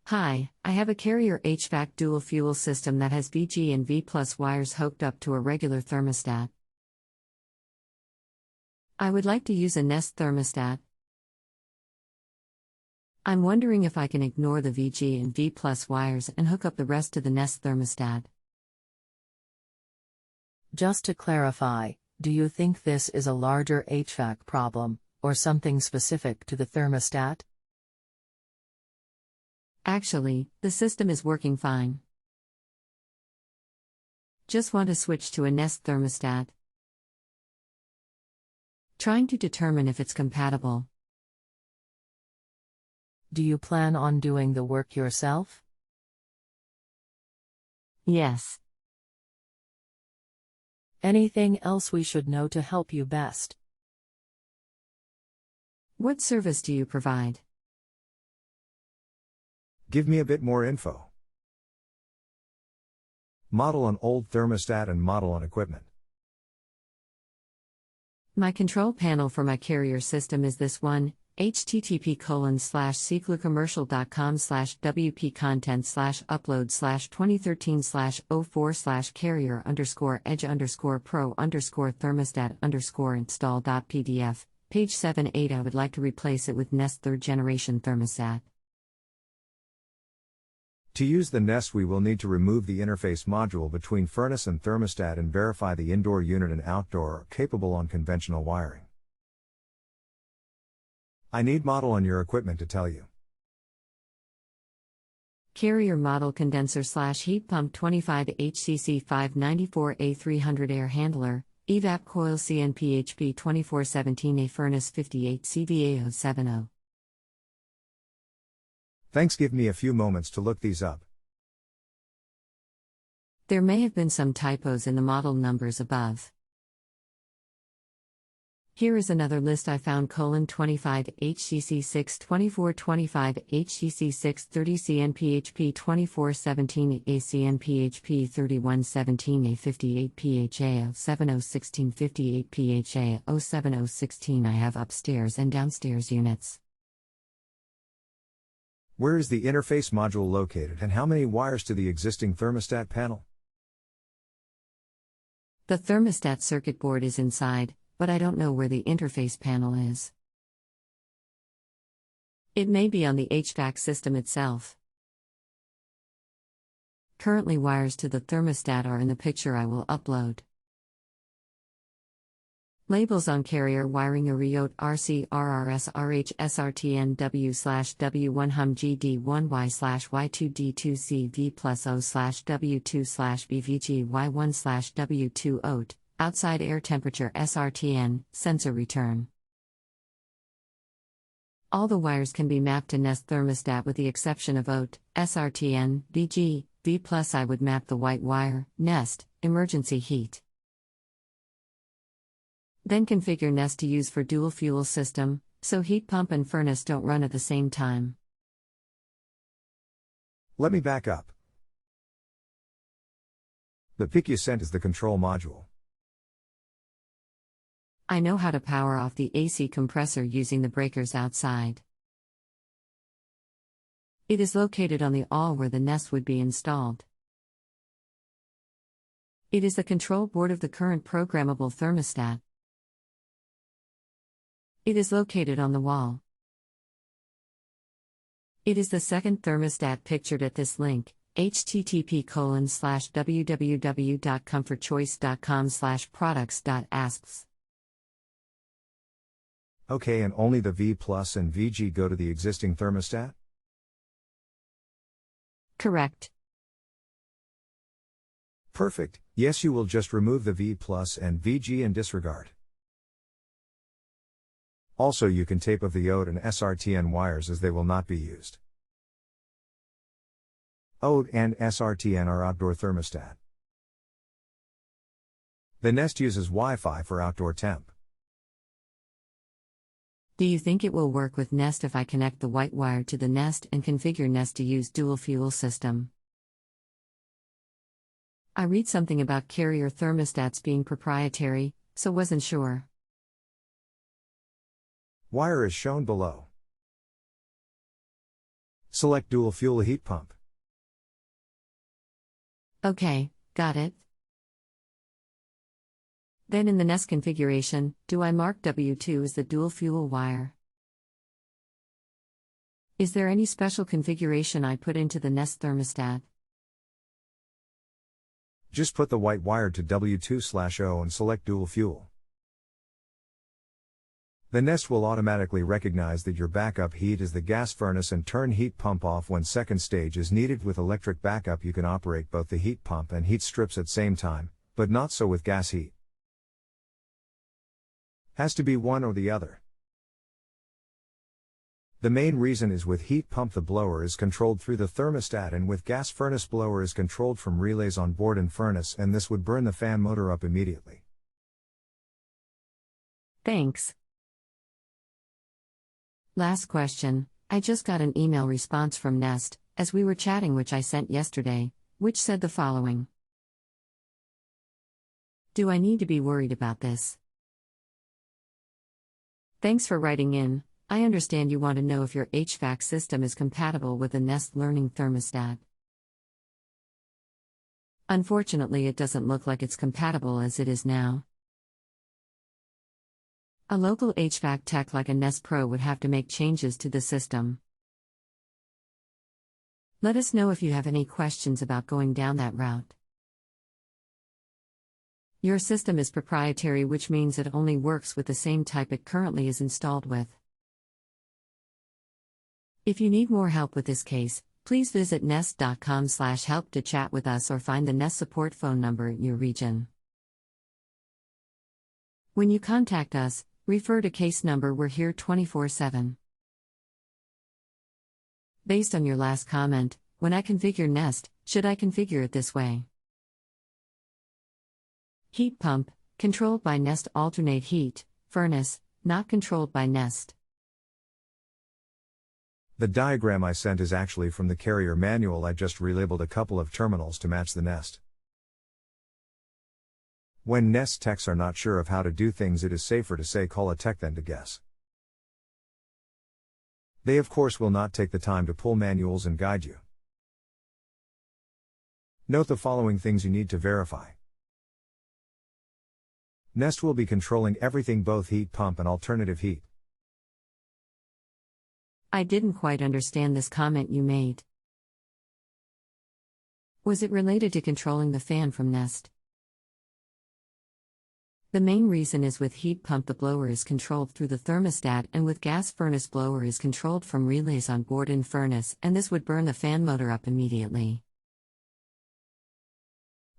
Hi, I have a Carrier HVAC dual fuel system that has VG and V plus wires hooked up to a regular thermostat. I would like to use a Nest thermostat. I'm wondering if I can ignore the VG and V plus wires and hook up the rest to the Nest thermostat. Just to clarify, do you think this is a larger HVAC problem, or something specific to the thermostat? Actually, the system is working fine. Just want to switch to a Nest thermostat. Trying to determine if it's compatible. Do you plan on doing the work yourself? Yes. Anything else we should know to help you best? What service do you provide? Give me a bit more info. Model on old thermostat and model on equipment. My control panel for my Carrier system is this one, http://upload/2013/04/carrier_edge_pro_thermostat_install.pdf, page 7-8. I would like to replace it with Nest 3rd generation thermostat. To use the Nest, we will need to remove the interface module between furnace and thermostat and verify the indoor unit and outdoor are capable on conventional wiring. I need model on your equipment to tell you. Carrier model condenser/heat pump 25 HCC 594A 300 air handler, evap coil CNPHP 2417A furnace 58 CVA 070. Thanks. Give me a few moments to look these up. There may have been some typos in the model numbers above. Here is another list I found: 25 HCC 6 2425 HCC 6 30 CNPHP 2417 A CNPHP 3117 A 58 PHA 07016 58 PHA 07016. I have upstairs and downstairs units. Where is the interface module located and how many wires to the existing thermostat panel? The thermostat circuit board is inside, but I don't know where the interface panel is. It may be on the HVAC system itself. Currently, wires to the thermostat are in the picture I will upload. Labels on Carrier wiring: Ariot RC RRS RH SRTN W/W1 hum GD1Y/Y2D2C V+O/W2/BVG Y1/W2 OAT, outside air temperature SRTN, sensor return. All the wires can be mapped to Nest thermostat with the exception of OAT, SRTN, VG, V+. I would map the white wire, Nest, emergency heat. Then configure Nest to use for dual fuel system, so heat pump and furnace don't run at the same time. Let me back up. The pic you sent is the control module. I know how to power off the AC compressor using the breakers outside. It is located on the awl where the Nest would be installed. It is the control board of the current programmable thermostat. It is located on the wall. It is the second thermostat pictured at this link, http://www.comfortchoice.com/products.asks. Okay, and only the V+ and VG go to the existing thermostat? Correct. Perfect. Yes, you will just remove the V+ and VG and disregard. Also, you can tape off the OAT and SRTN wires as they will not be used. OAT and SRTN are outdoor thermostat. The Nest uses Wi-Fi for outdoor temp. Do you think it will work with Nest if I connect the white wire to the Nest and configure Nest to use dual fuel system? I read something about Carrier thermostats being proprietary, so wasn't sure. Wire is shown below. Select dual fuel heat pump. Okay, got it. Then in the Nest configuration, do I mark W2 as the dual fuel wire? Is there any special configuration I put into the Nest thermostat? Just put the white wire to W2/O and select dual fuel. The Nest will automatically recognize that your backup heat is the gas furnace and turn heat pump off when second stage is needed. With electric backup you can operate both the heat pump and heat strips at same time, but not so with gas heat. Has to be one or the other. The main reason is with heat pump the blower is controlled through the thermostat and with gas furnace blower is controlled from relays on board in furnace, and this would burn the fan motor up immediately. Thanks. Last question. I just got an email response from Nest, as we were chatting, which I sent yesterday, which said the following. Do I need to be worried about this? Thanks for writing in. I understand you want to know if your HVAC system is compatible with the Nest Learning thermostat. Unfortunately, it doesn't look like it's compatible as it is now. A local HVAC tech like a Nest Pro would have to make changes to the system. Let us know if you have any questions about going down that route. Your system is proprietary, which means it only works with the same type it currently is installed with. If you need more help with this case, please visit nest.com/help to chat with us or find the Nest support phone number in your region. When you contact us, refer to case number. We're here 24/7. Based on your last comment, when I configure Nest, should I configure it this way? Heat pump, controlled by Nest. Alternate heat, furnace, not controlled by Nest. The diagram I sent is actually from the Carrier manual. I just relabeled a couple of terminals to match the Nest. When Nest techs are not sure of how to do things, it is safer to say call a tech than to guess. They of course will not take the time to pull manuals and guide you. Note the following things you need to verify. Nest will be controlling everything, both heat pump and alternative heat. I didn't quite understand this comment you made. Was it related to controlling the fan from Nest? The main reason is with heat pump the blower is controlled through the thermostat, and with gas furnace blower is controlled from relays on board in furnace, and this would burn the fan motor up immediately.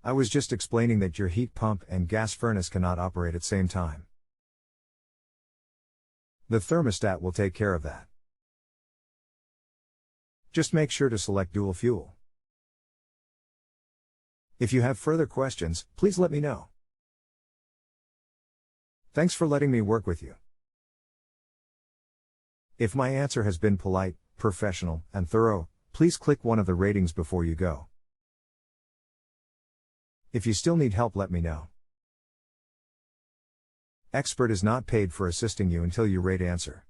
I was just explaining that your heat pump and gas furnace cannot operate at same time. The thermostat will take care of that. Just make sure to select dual fuel. If you have further questions, please let me know. Thanks for letting me work with you. If my answer has been polite, professional, and thorough, please click one of the ratings before you go. If you still need help, let me know. Expert is not paid for assisting you until you rate answer.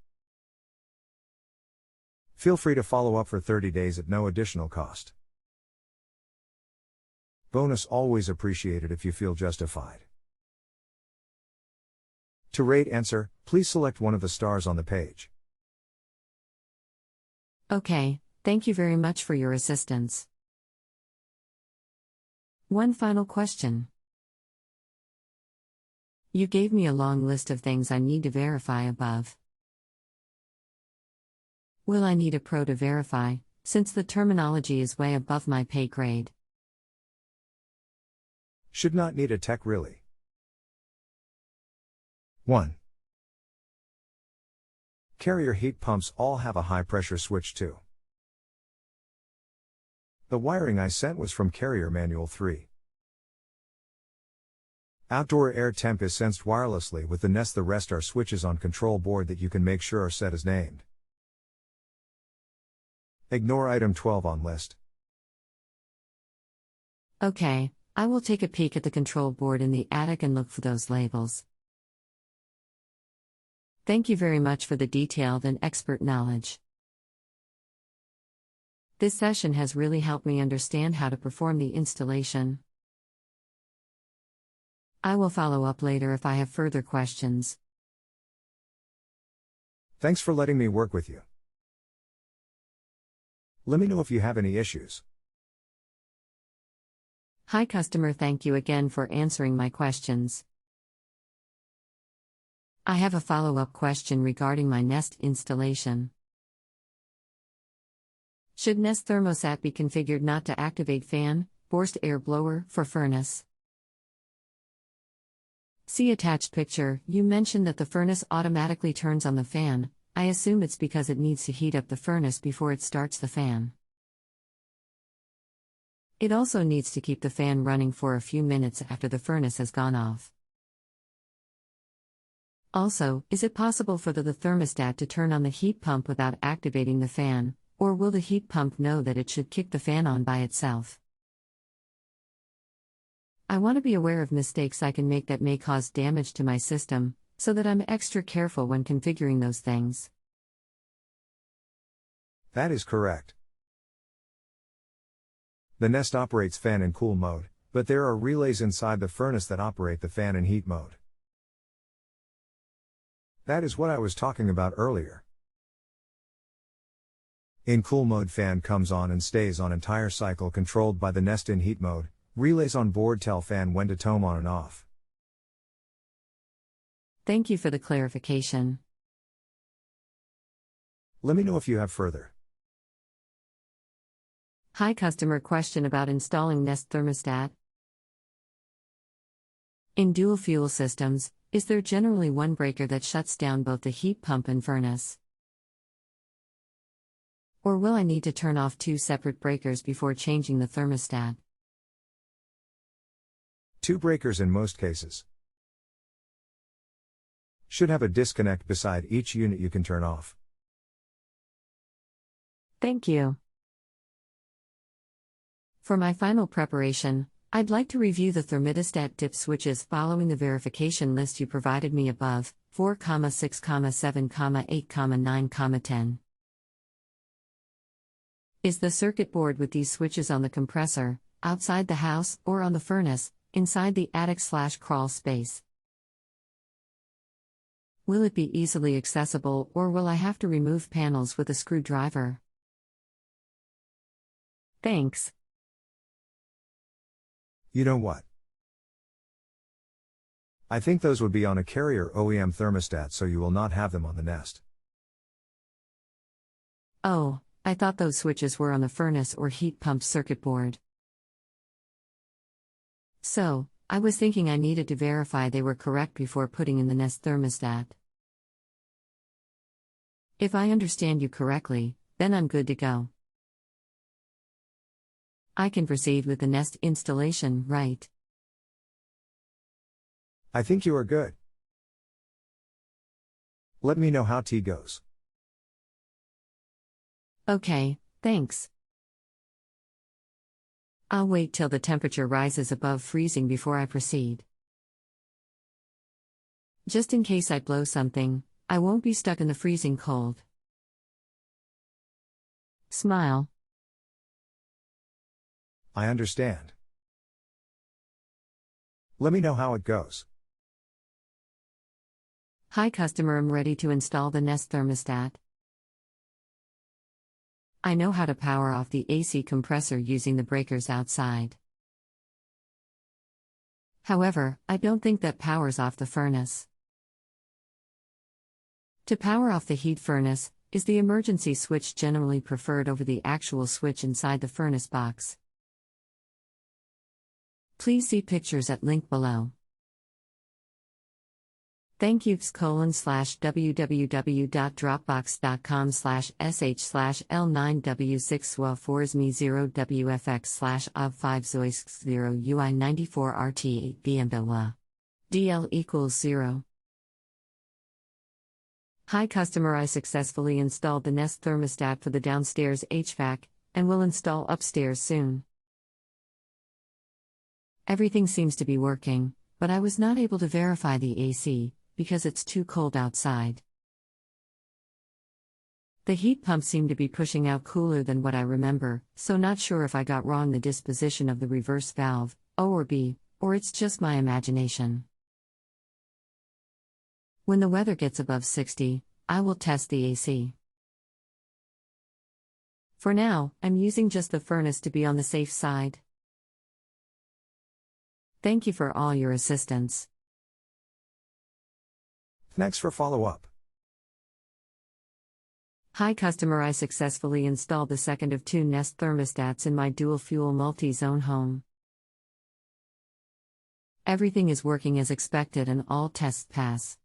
Feel free to follow up for 30 days at no additional cost. Bonus always appreciated if you feel justified. To rate answer, please select one of the stars on the page. Okay, thank you very much for your assistance. One final question. You gave me a long list of things I need to verify above. Will I need a pro to verify, since the terminology is way above my pay grade? Should not need a tech really. 1. Carrier heat pumps all have a high pressure switch too. The wiring I sent was from Carrier Manual 3. Outdoor air temp is sensed wirelessly with the Nest. The rest are switches on control board that you can make sure are set as named. Ignore item 12 on list. Okay, I will take a peek at the control board in the attic and look for those labels. Thank you very much for the detailed and expert knowledge. This session has really helped me understand how to perform the installation. I will follow up later if I have further questions. Thanks for letting me work with you. Let me know if you have any issues. Hi customer, thank you again for answering my questions. I have a follow-up question regarding my Nest installation. Should Nest thermostat be configured not to activate fan, forced air blower for furnace? See attached picture. You mentioned that the furnace automatically turns on the fan. I assume it's because it needs to heat up the furnace before it starts the fan. It also needs to keep the fan running for a few minutes after the furnace has gone off. Also, is it possible for the thermostat to turn on the heat pump without activating the fan, or will the heat pump know that it should kick the fan on by itself? I want to be aware of mistakes I can make that may cause damage to my system, so that I'm extra careful when configuring those things. That is correct. The Nest operates fan and cool mode, but there are relays inside the furnace that operate the fan and heat mode. That is what I was talking about earlier. In cool mode, fan comes on and stays on entire cycle controlled by the Nest. In heat mode, relays on board tell fan when to tone on and off. Thank you for the clarification. Let me know if you have further. Hi customer, question about installing Nest thermostat. In dual fuel systems, is there generally one breaker that shuts down both the heat pump and furnace? Or will I need to turn off two separate breakers before changing the thermostat? Two breakers in most cases. Should have a disconnect beside each unit you can turn off. Thank you. For my final preparation, I'd like to review the thermostat dip switches following the verification list you provided me above, 4, 6, 7, 8, 9, 10. Is the circuit board with these switches on the compressor, outside the house, or on the furnace, inside the attic/crawl space? Will it be easily accessible, or will I have to remove panels with a screwdriver? Thanks. You know what? I think those would be on a Carrier OEM thermostat, so you will not have them on the Nest. Oh, I thought those switches were on the furnace or heat pump circuit board. So, I was thinking I needed to verify they were correct before putting in the Nest thermostat. If I understand you correctly, then I'm good to go. I can proceed with the Nest installation, right? I think you are good. Let me know how tea goes. Okay, thanks. I'll wait till the temperature rises above freezing before I proceed. Just in case I blow something, I won't be stuck in the freezing cold. Smile. I understand. Let me know how it goes. Hi customer, I'm ready to install the Nest thermostat. I know how to power off the AC compressor using the breakers outside. However, I don't think that powers off the furnace. To power off the heat furnace, is the emergency switch generally preferred over the actual switch inside the furnace box? Please see pictures at link below. Thank you www.dropbox.com/sh/L9W6/4SME0WFX/OV5ZOIS0UI94RT8BMBLA. DL equals 0. Hi customer, I successfully installed the Nest thermostat for the downstairs HVAC, and will install upstairs soon. Everything seems to be working, but I was not able to verify the AC, because it's too cold outside. The heat pump seemed to be pushing out cooler than what I remember, so not sure if I got wrong the disposition of the reverse valve, O or B, or it's just my imagination. When the weather gets above 60, I will test the AC. For now, I'm using just the furnace to be on the safe side. Thank you for all your assistance. Next for follow-up. Hi customer, I successfully installed the second of 2 Nest thermostats in my dual-fuel multi-zone home. Everything is working as expected and all tests pass.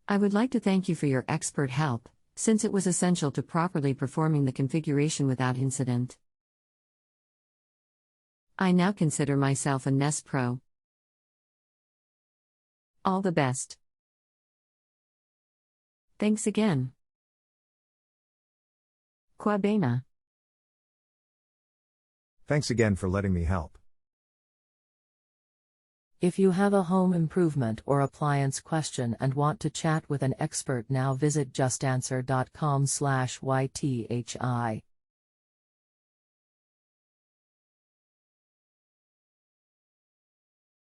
I would like to thank you for your expert help, since it was essential to properly performing the configuration without incident. I now consider myself a Nest Pro. All the best. Thanks again. Qua bene. Thanks again for letting me help. If you have a home improvement or appliance question and want to chat with an expert, now visit justanswer.com/ythi.